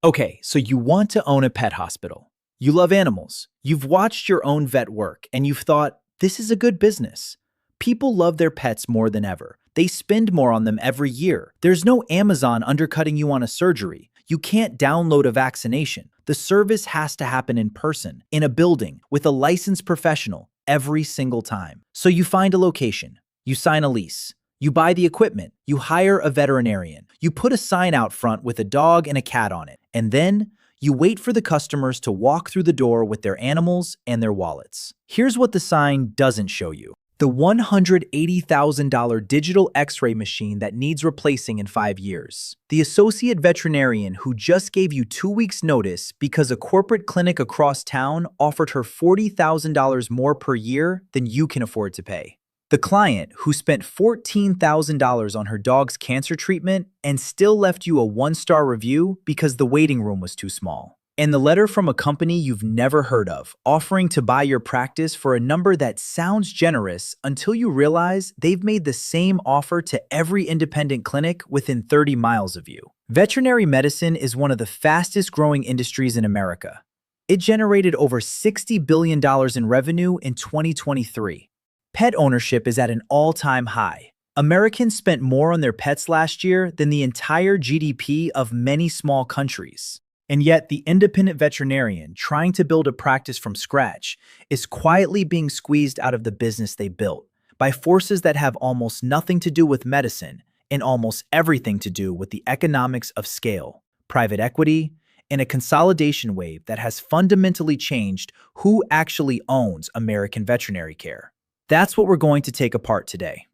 Okay, so you want to own a pet hospital. You love animals. You've watched your own vet work and you've thought, this is a good business. People love their pets more than ever. They spend more on them every year. There's no Amazon undercutting you on a surgery. You can't download a vaccination. The service has to happen in person, in a building, with a licensed professional, every single time. So you find a location. You sign a lease. You buy the equipment, you hire a veterinarian, you put a sign out front with a dog and a cat on it, and then you wait for the customers to walk through the door with their animals and their wallets. Here's what the sign doesn't show you. The $180,000 digital x-ray machine that needs replacing in 5 years. The associate veterinarian who just gave you 2 weeks notice because a corporate clinic across town offered her $40,000 more per year than you can afford to pay. The client who spent $14,000 on her dog's cancer treatment and still left you a 1-star review because the waiting room was too small. And the letter from a company you've never heard of, offering to buy your practice for a number that sounds generous until you realize they've made the same offer to every independent clinic within 30 miles of you. Veterinary medicine is one of the fastest growing industries in America. It generated over $60 billion in revenue in 2023. Pet ownership is at an all-time high. Americans spent more on their pets last year than the entire GDP of many small countries. And yet, the independent veterinarian trying to build a practice from scratch is quietly being squeezed out of the business they built by forces that have almost nothing to do with medicine and almost everything to do with the economics of scale, private equity, and a consolidation wave that has fundamentally changed who actually owns American veterinary care. That's what we're going to take apart today.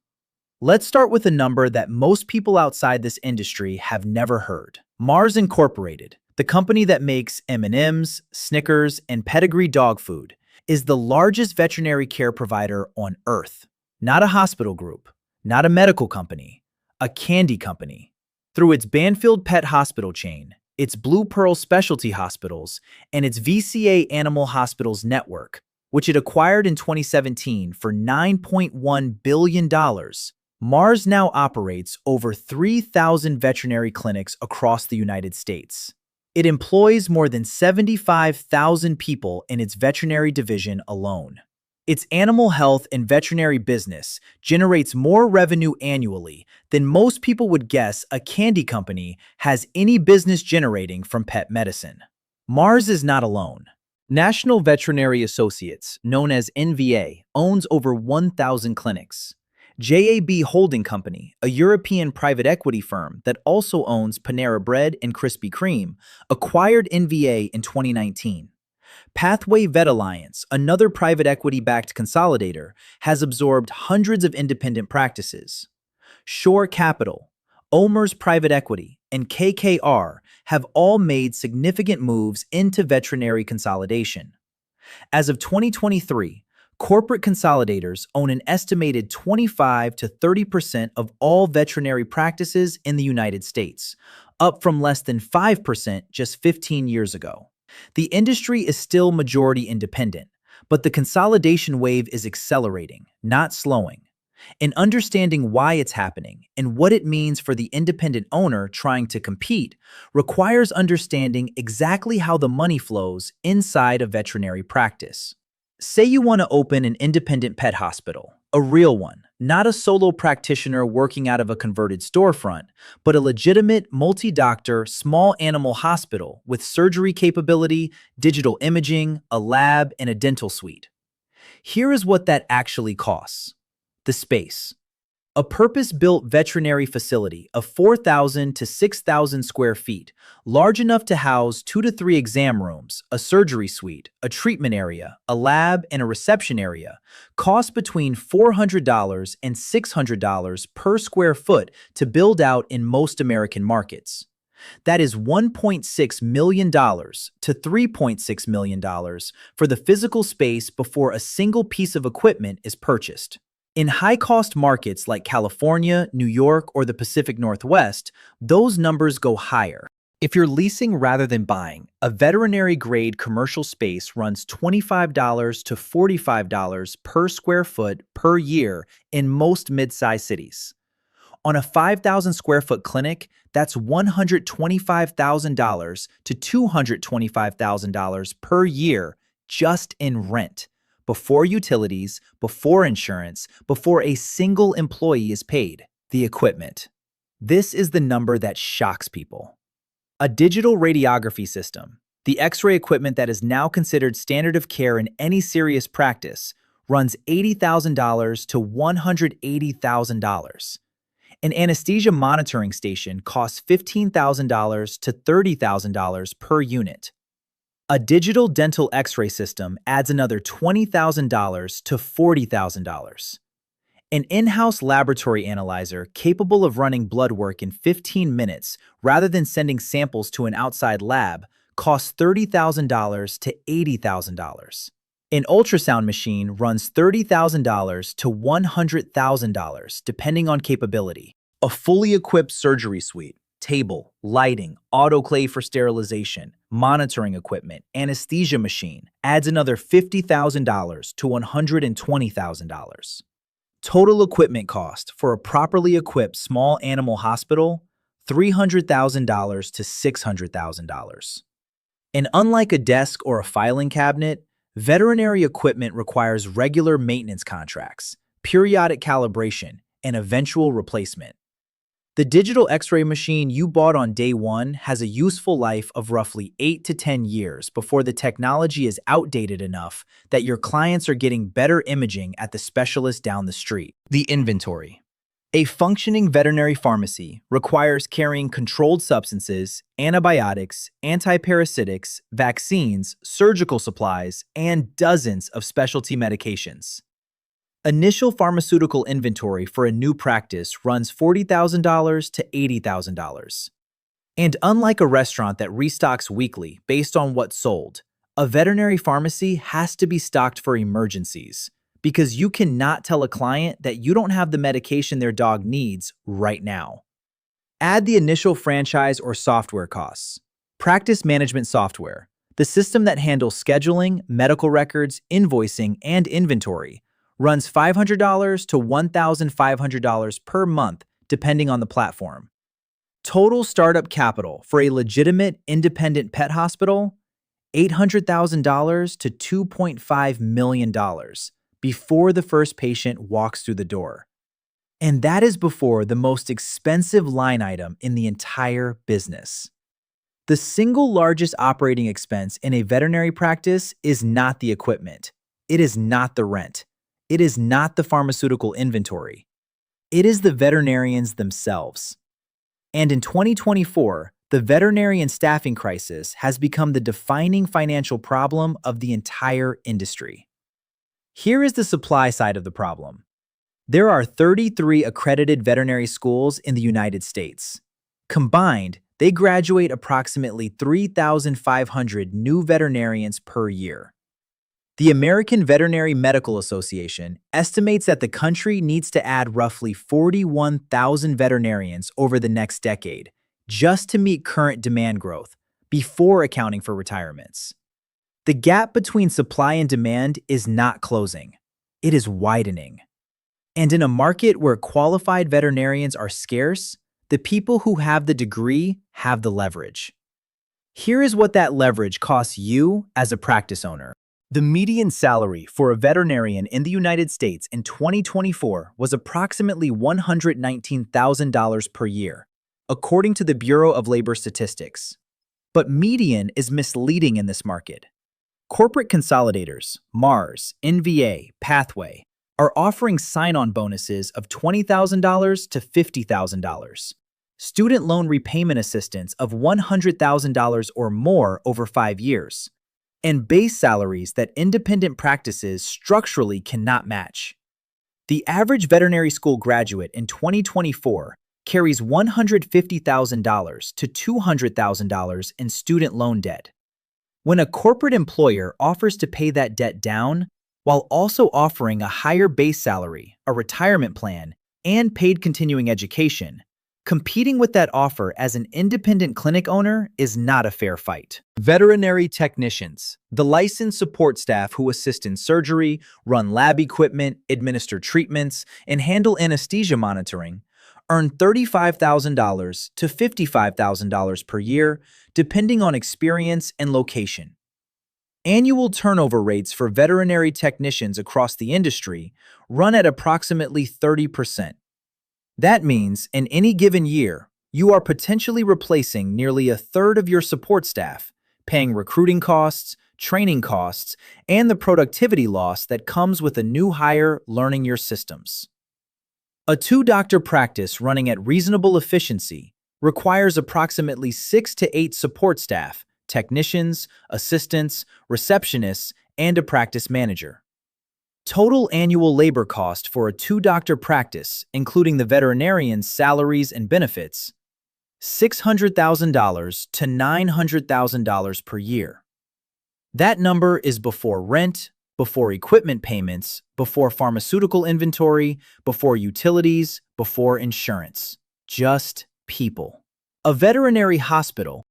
Let's start with a number that most people outside this industry have never heard. Mars Incorporated, the company that makes M&Ms, Snickers, and Pedigree dog food, is the largest veterinary care provider on Earth. Not a hospital group, not a medical company, a candy company. Through its Banfield Pet Hospital chain, its Blue Pearl Specialty Hospitals, and its VCA Animal Hospitals network, which it acquired in 2017 for $9.1 billion, Mars now operates over 3,000 veterinary clinics across the United States. It employs more than 75,000 people in its veterinary division alone. Its animal health and veterinary business generates more revenue annually than most people would guess a candy company has any business generating from pet medicine. Mars is not alone. National Veterinary Associates, known as NVA, owns over 1,000 clinics. JAB Holding Company, a European private equity firm that also owns Panera Bread and Krispy Kreme, acquired NVA in 2019. Pathway Vet Alliance, another private equity-backed consolidator, has absorbed hundreds of independent practices. Shore Capital, Omer's Private Equity, and KKR have all made significant moves into veterinary consolidation. As of 2023, corporate consolidators own an estimated 25 to 30% of all veterinary practices in the United States, up from less than 5% just 15 years ago. The industry is still majority independent, but the consolidation wave is accelerating, not slowing. And understanding why it's happening and what it means for the independent owner trying to compete requires understanding exactly how the money flows inside a veterinary practice. Say you want to open an independent pet hospital, a real one, not a solo practitioner working out of a converted storefront, but a legitimate multi-doctor small animal hospital with surgery capability, digital imaging, a lab, and a dental suite. Here is what that actually costs. The space. A purpose-built veterinary facility of 4,000 to 6,000 square feet, large enough to house 2 to 3 exam rooms, a surgery suite, a treatment area, a lab, and a reception area, costs between $400 and $600 per square foot to build out in most American markets. That is $1.6 million to $3.6 million for the physical space before a single piece of equipment is purchased. In high-cost markets like California, New York, or the Pacific Northwest, those numbers go higher. If you're leasing rather than buying, a veterinary-grade commercial space runs $25 to $45 per square foot per year in most mid-sized cities. On a 5,000 square foot clinic, that's $125,000 to $225,000 per year just in rent, before utilities, before insurance, before a single employee is paid. The equipment. This is the number that shocks people. A digital radiography system, the X-ray equipment that is now considered standard of care in any serious practice, runs $80,000 to $180,000. An anesthesia monitoring station costs $15,000 to $30,000 per unit. A digital dental X-ray system adds another $20,000 to $40,000. An in-house laboratory analyzer capable of running blood work in 15 minutes rather than sending samples to an outside lab costs $30,000 to $80,000. An ultrasound machine runs $30,000 to $100,000 depending on capability. A fully equipped surgery suite, table, lighting, autoclave for sterilization, monitoring equipment, anesthesia machine adds another $50,000 to $120,000. Total equipment cost for a properly equipped small animal hospital, $300,000 to $600,000. And unlike a desk or a filing cabinet, veterinary equipment requires regular maintenance contracts, periodic calibration, and eventual replacement. The digital X-ray machine you bought on day one has a useful life of roughly 8 to 10 years before the technology is outdated enough that your clients are getting better imaging at the specialist down the street. The inventory. A functioning veterinary pharmacy requires carrying controlled substances, antibiotics, antiparasitics, vaccines, surgical supplies, and dozens of specialty medications. Initial pharmaceutical inventory for a new practice runs $40,000 to $80,000. And unlike a restaurant that restocks weekly based on what's sold, a veterinary pharmacy has to be stocked for emergencies, because you cannot tell a client that you don't have the medication their dog needs right now. Add the initial franchise or software costs. Practice management software, the system that handles scheduling, medical records, invoicing, and inventory, runs $500 to $1,500 per month, depending on the platform. Total startup capital for a legitimate independent pet hospital, $800,000 to $2.5 million before the first patient walks through the door. And that is before the most expensive line item in the entire business. The single largest operating expense in a veterinary practice is not the equipment. It is not the rent. It is not the pharmaceutical inventory. It is the veterinarians themselves. And in 2024, the veterinarian staffing crisis has become the defining financial problem of the entire industry. Here is the supply side of the problem. There are 33 accredited veterinary schools in the United States. Combined, they graduate approximately 3,500 new veterinarians per year. The American Veterinary Medical Association estimates that the country needs to add roughly 41,000 veterinarians over the next decade just to meet current demand growth, before accounting for retirements. The gap between supply and demand is not closing. It is widening. And in a market where qualified veterinarians are scarce, the people who have the degree have the leverage. Here is what that leverage costs you as a practice owner. The median salary for a veterinarian in the United States in 2024 was approximately $119,000 per year, according to the Bureau of Labor Statistics. But median is misleading in this market. Corporate consolidators, Mars, NVA, Pathway, are offering sign-on bonuses of $20,000 to $50,000, student loan repayment assistance of $100,000 or more over 5 years, and base salaries that independent practices structurally cannot match. The average veterinary school graduate in 2024 carries $150,000 to $200,000 in student loan debt. When a corporate employer offers to pay that debt down, while also offering a higher base salary, a retirement plan, and paid continuing education, competing with that offer as an independent clinic owner is not a fair fight. Veterinary technicians, the licensed support staff who assist in surgery, run lab equipment, administer treatments, and handle anesthesia monitoring, earn $35,000 to $55,000 per year, depending on experience and location. Annual turnover rates for veterinary technicians across the industry run at approximately 30%. That means, in any given year, you are potentially replacing nearly a third of your support staff, paying recruiting costs, training costs, and the productivity loss that comes with a new hire learning your systems. A two-doctor practice running at reasonable efficiency requires approximately 6 to 8 support staff, technicians, assistants, receptionists, and a practice manager. Total annual labor cost for a two-doctor practice, including the veterinarian's salaries and benefits, $600,000 to $900,000 per year. That number is before rent, before equipment payments, before pharmaceutical inventory, before utilities, before insurance. Just people. A veterinary hospital,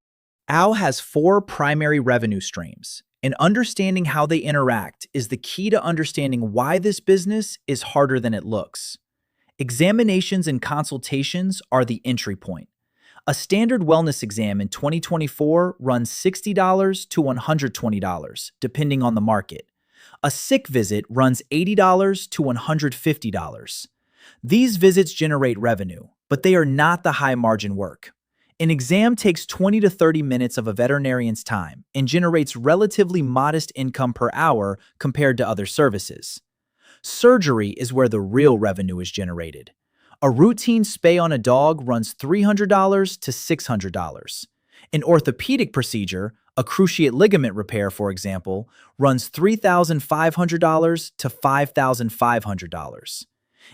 OW, has 4 primary revenue streams, and understanding how they interact is the key to understanding why this business is harder than it looks. Examinations and consultations are the entry point. A standard wellness exam in 2024 runs $60 to $120, depending on the market. A sick visit runs $80 to $150. These visits generate revenue, but they are not the high-margin work. An exam takes 20 to 30 minutes of a veterinarian's time and generates relatively modest income per hour compared to other services. Surgery is where the real revenue is generated. A routine spay on a dog runs $300 to $600. An orthopedic procedure, a cruciate ligament repair, for example, runs $3,500 to $5,500.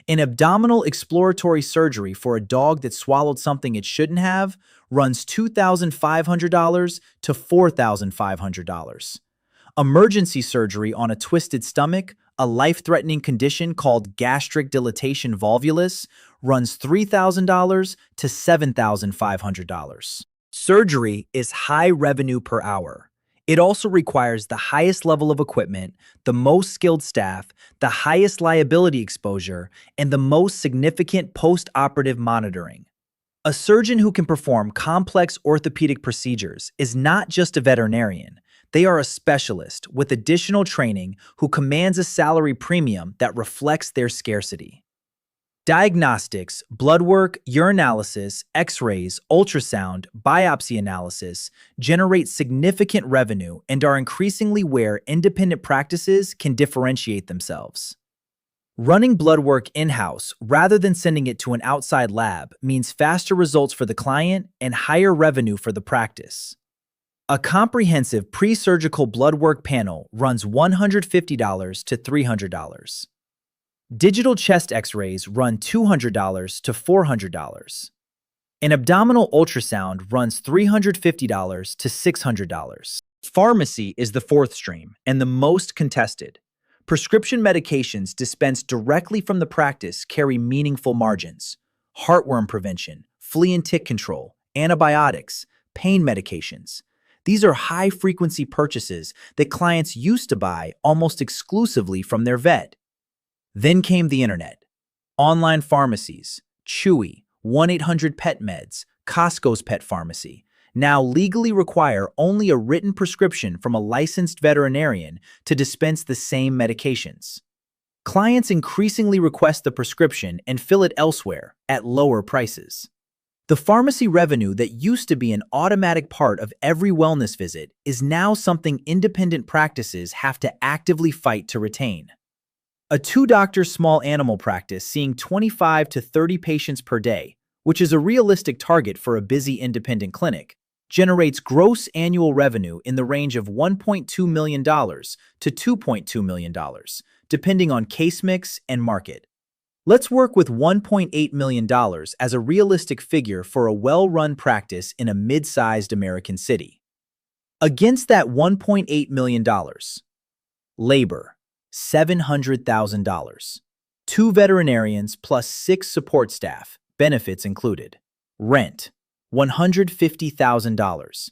An abdominal exploratory surgery for a dog that swallowed something it shouldn't have runs $2,500 to $4,500. Emergency surgery on a twisted stomach, a life-threatening condition called gastric dilatation volvulus, runs $3,000 to $7,500. Surgery is high revenue per hour. It also requires the highest level of equipment, the most skilled staff, the highest liability exposure, and the most significant post-operative monitoring. A surgeon who can perform complex orthopedic procedures is not just a veterinarian. They are a specialist with additional training who commands a salary premium that reflects their scarcity. Diagnostics, blood work, urinalysis, x-rays, ultrasound, biopsy analysis generate significant revenue and are increasingly where independent practices can differentiate themselves. Running blood work in-house rather than sending it to an outside lab means faster results for the client and higher revenue for the practice. A comprehensive pre-surgical blood work panel runs $150 to $300. Digital chest x-rays run $200 to $400. An abdominal ultrasound runs $350 to $600. Pharmacy is the fourth stream and the most contested. Prescription medications dispensed directly from the practice carry meaningful margins. Heartworm prevention, flea and tick control, antibiotics, pain medications. These are high-frequency purchases that clients used to buy almost exclusively from their vet. Then came the internet. Online pharmacies, Chewy, 1-800-PET-MEDS, Costco's Pet Pharmacy, now legally require only a written prescription from a licensed veterinarian to dispense the same medications. Clients increasingly request the prescription and fill it elsewhere at lower prices. The pharmacy revenue that used to be an automatic part of every wellness visit is now something independent practices have to actively fight to retain. A two-doctor small animal practice seeing 25 to 30 patients per day, which is a realistic target for a busy independent clinic, generates gross annual revenue in the range of $1.2 million to $2.2 million, depending on case mix and market. Let's work with $1.8 million as a realistic figure for a well-run practice in a mid-sized American city. Against that $1.8 million, labor, $700,000. 2 veterinarians plus 6 support staff, benefits included. Rent, $150,000.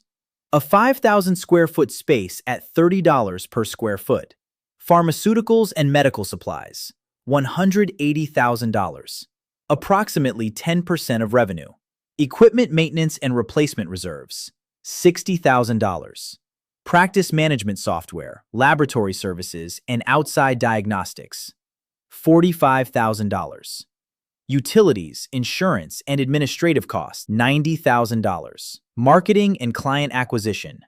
A 5,000 square foot space at $30 per square foot. Pharmaceuticals and medical supplies, $180,000. approximately 10% of revenue. Equipment maintenance and replacement reserves, $60,000. Practice management software, laboratory services, and outside diagnostics, $45,000. Utilities, insurance, and administrative costs, $90,000. Marketing and client acquisition,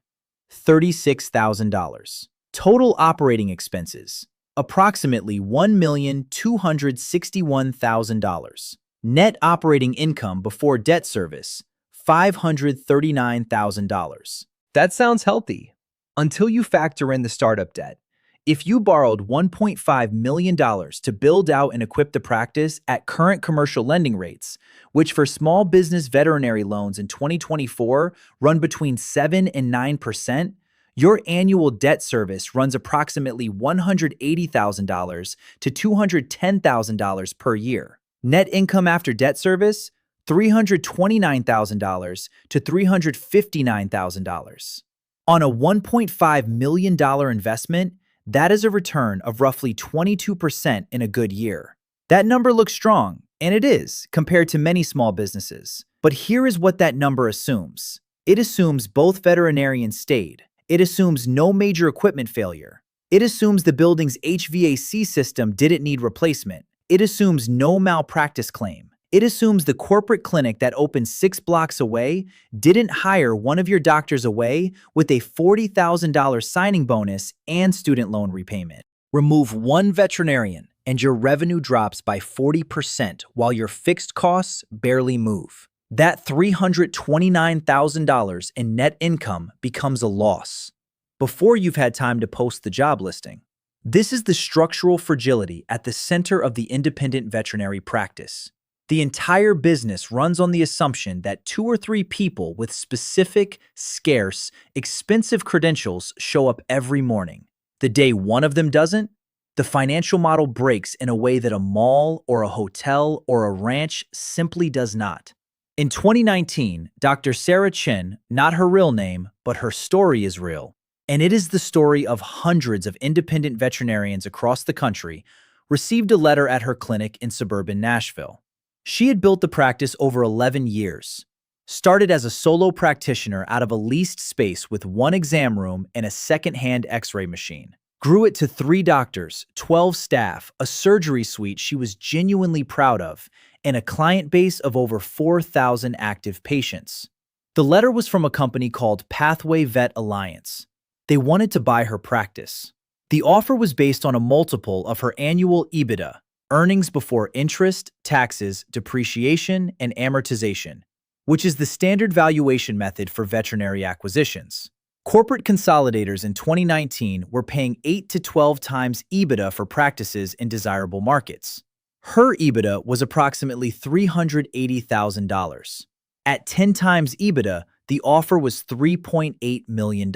$36,000. Total operating expenses, approximately $1,261,000. Net operating income before debt service, $539,000. That sounds healthy, until you factor in the startup debt. If you borrowed $1.5 million to build out and equip the practice at current commercial lending rates, which for small business veterinary loans in 2024 run between 7 and 9%, your annual debt service runs approximately $180,000 to $210,000 per year. Net income after debt service, $329,000 to $359,000. On a $1.5 million investment, that is a return of roughly 22% in a good year. That number looks strong, and it is, compared to many small businesses. But here is what that number assumes. It assumes both veterinarians stayed. It assumes no major equipment failure. It assumes the building's HVAC system didn't need replacement. It assumes no malpractice claim. It assumes the corporate clinic that opened 6 blocks away didn't hire one of your doctors away with a $40,000 signing bonus and student loan repayment. Remove one veterinarian and your revenue drops by 40% while your fixed costs barely move. That $329,000 in net income becomes a loss before you've had time to post the job listing. This is the structural fragility at the center of the independent veterinary practice. The entire business runs on the assumption that 2 or 3 people with specific, scarce, expensive credentials show up every morning. The day one of them doesn't, the financial model breaks in a way that a mall or a hotel or a ranch simply does not. In 2019, Dr. Sarah Chen, not her real name, but her story is real, and it is the story of hundreds of independent veterinarians across the country, received a letter at her clinic in suburban Nashville. She had built the practice over 11 years, started as a solo practitioner out of a leased space with 1 exam room and a second-hand x-ray machine. Grew it to 3 doctors, 12 staff, a surgery suite she was genuinely proud of, and a client base of over 4,000 active patients. The letter was from a company called Pathway Vet Alliance. They wanted to buy her practice. The offer was based on a multiple of her annual EBITDA, earnings before interest, taxes, depreciation, and amortization, which is the standard valuation method for veterinary acquisitions. Corporate consolidators in 2019 were paying 8 to 12 times EBITDA for practices in desirable markets. Her EBITDA was approximately $380,000. At 10 times EBITDA, the offer was $3.8 million.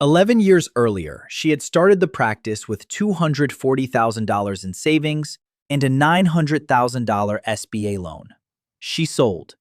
11 years earlier, she had started the practice with $240,000 in savings and a $900,000 SBA loan. She sold.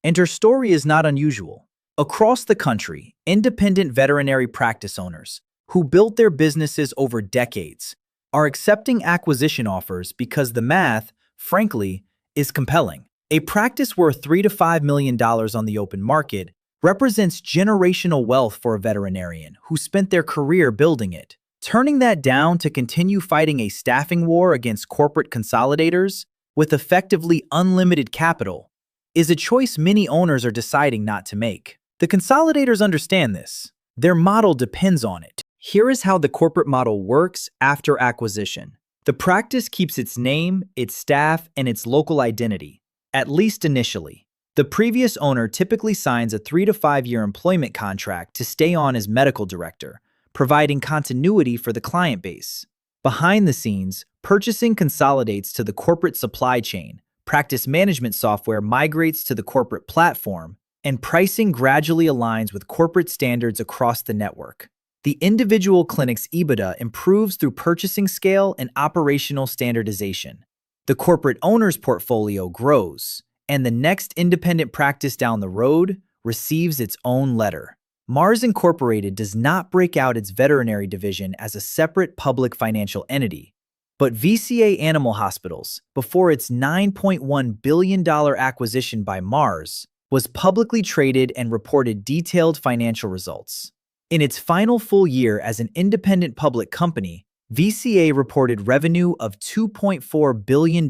And her story is not unusual. Across the country, independent veterinary practice owners who built their businesses over decades are accepting acquisition offers because the math, frankly, is compelling. A practice worth $3 to $5 million on the open market represents generational wealth for a veterinarian who spent their career building it. Turning that down to continue fighting a staffing war against corporate consolidators with effectively unlimited capital is a choice many owners are deciding not to make. The consolidators understand this. Their model depends on it. Here is how the corporate model works after acquisition. The practice keeps its name, its staff, and its local identity, at least initially. The previous owner typically signs a 3 to 5 year employment contract to stay on as medical director, providing continuity for the client base. Behind the scenes, purchasing consolidates to the corporate supply chain, practice management software migrates to the corporate platform, and pricing gradually aligns with corporate standards across the network. The individual clinic's EBITDA improves through purchasing scale and operational standardization. The corporate owner's portfolio grows, and the next independent practice down the road receives its own letter. Mars Incorporated does not break out its veterinary division as a separate public financial entity. But VCA Animal Hospitals, before its $9.1 billion acquisition by Mars, was publicly traded and reported detailed financial results. In its final full year as an independent public company, VCA reported revenue of $2.4 billion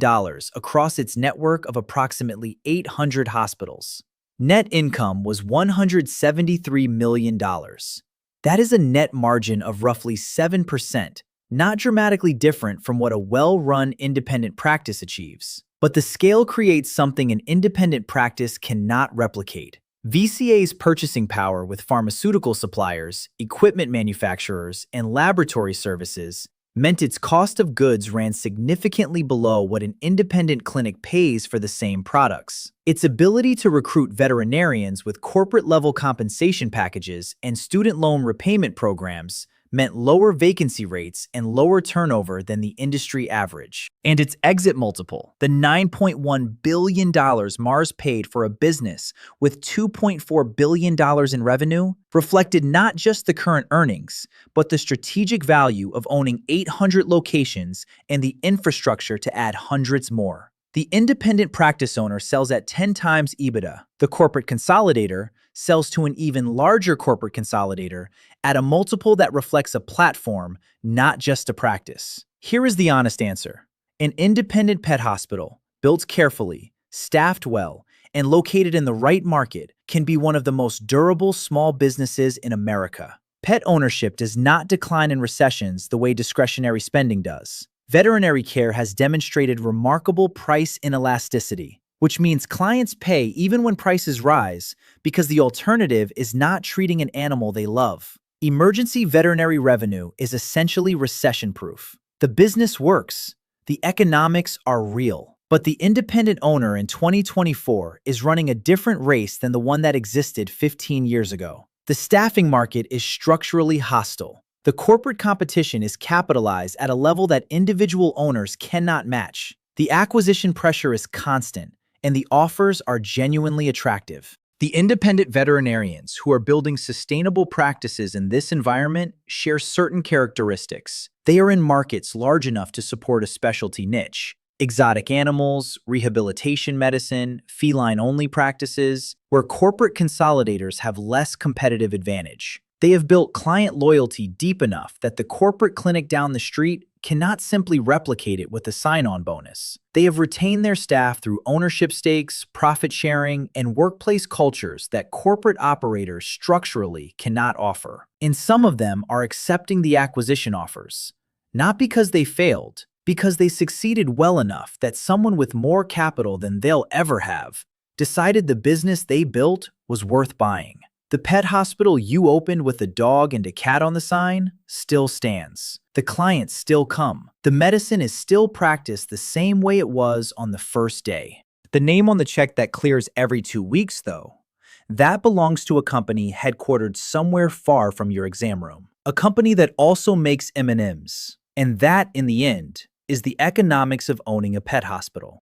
across its network of approximately 800 hospitals. Net income was $173 million. That is a net margin of roughly 7%, not dramatically different from what a well-run independent practice achieves. But the scale creates something an independent practice cannot replicate. VCA's purchasing power with pharmaceutical suppliers, equipment manufacturers, and laboratory services meant its cost of goods ran significantly below what an independent clinic pays for the same products. Its ability to recruit veterinarians with corporate-level compensation packages and student loan repayment programs meant lower vacancy rates and lower turnover than the industry average. And its exit multiple, the $9.1 billion Mars paid for a business with $2.4 billion in revenue, reflected not just the current earnings, but the strategic value of owning 800 locations and the infrastructure to add hundreds more. The independent practice owner sells at 10 times EBITDA. The corporate consolidator sells to an even larger corporate consolidator at a multiple that reflects a platform, not just a practice. Here is the honest answer. An independent pet hospital, built carefully, staffed well, and located in the right market can be one of the most durable small businesses in America. Pet ownership does not decline in recessions the way discretionary spending does. Veterinary care has demonstrated remarkable price inelasticity, which means clients pay even when prices rise because the alternative is not treating an animal they love. Emergency veterinary revenue is essentially recession-proof. The business works. The economics are real. But the independent owner in 2024 is running a different race than the one that existed 15 years ago. The staffing market is structurally hostile. The corporate competition is capitalized at a level that individual owners cannot match. The acquisition pressure is constant, and the offers are genuinely attractive. The independent veterinarians who are building sustainable practices in this environment share certain characteristics. They are in markets large enough to support a specialty niche. Exotic animals, rehabilitation medicine, feline-only practices, where corporate consolidators have less competitive advantage. They have built client loyalty deep enough that the corporate clinic down the street cannot simply replicate it with a sign-on bonus. They have retained their staff through ownership stakes, profit sharing, and workplace cultures that corporate operators structurally cannot offer. And some of them are accepting the acquisition offers, not because they failed, because they succeeded well enough that someone with more capital than they'll ever have decided the business they built was worth buying. The pet hospital you opened with a dog and a cat on the sign still stands. The clients still come. The medicine is still practiced the same way it was on the first day. The name on the check that clears every 2 weeks, though, that belongs to a company headquartered somewhere far from your exam room. A company that also makes M&Ms. And that, in the end, is the economics of owning a pet hospital.